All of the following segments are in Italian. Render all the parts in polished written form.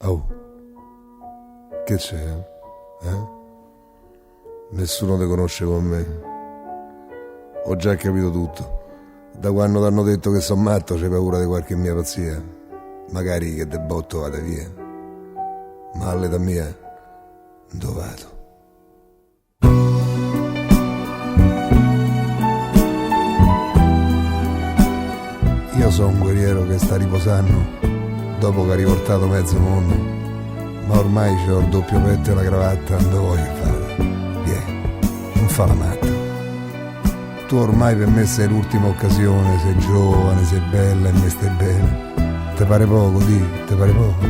Oh, che c'è? Nessuno ti conosce con me. Ho già capito tutto. Da quando ti hanno detto che sono matto c'hai paura di qualche mia pazzia. Magari che de botto vada via. Ma all'età mia, dove vado? Io sono un guerriero che sta riposando dopo che ha riportato mezzo mondo, ma ormai c'ho il doppio petto e la cravatta, dove voglio fare? Non fa la matta. Tu ormai per me sei l'ultima occasione, sei giovane, sei bella e me stai bene. Te pare poco, te pare poco?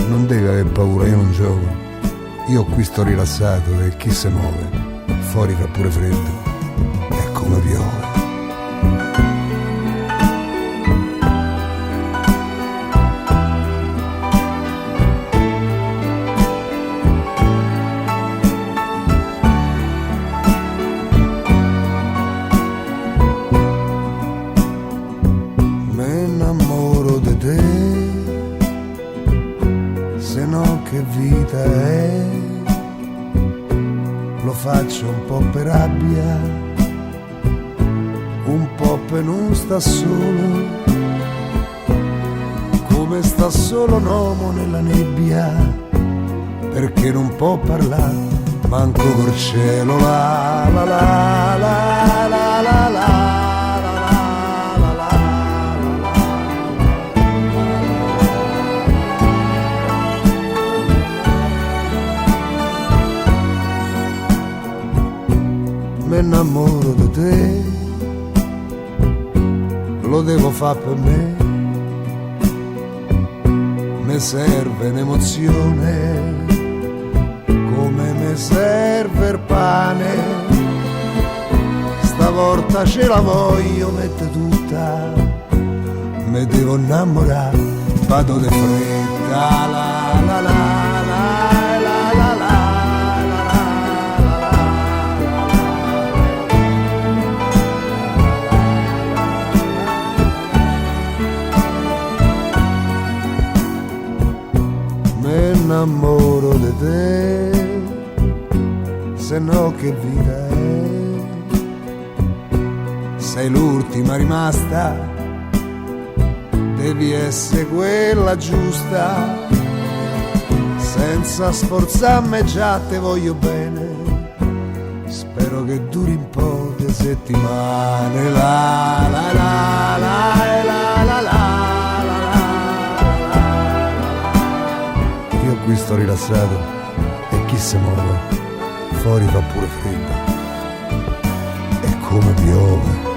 Non devi aver paura, io non gioco. Io qui sto rilassato e chi se muove? Fuori fa pure freddo, è come piove. Se no che vita è, lo faccio un po' per rabbia, un po' per non sta solo, come sta solo un uomo nella nebbia, perché non può parlare, manco col cielo, la la la la la la la. Mi innamoro di te, lo devo fare per me, mi serve un'emozione, come mi serve il pane, stavolta ce la voglio mettere tutta, mi devo innamorare, vado di fretta, la la la. Mi innamoro di te, se no che vita è, sei l'ultima rimasta, devi essere quella giusta, senza sforzarmi già te voglio bene, spero che duri un po' di settimane, la la la la la la la. Io qui sto rilassato e chi se muove, fuori fa pure freddo, è come piove.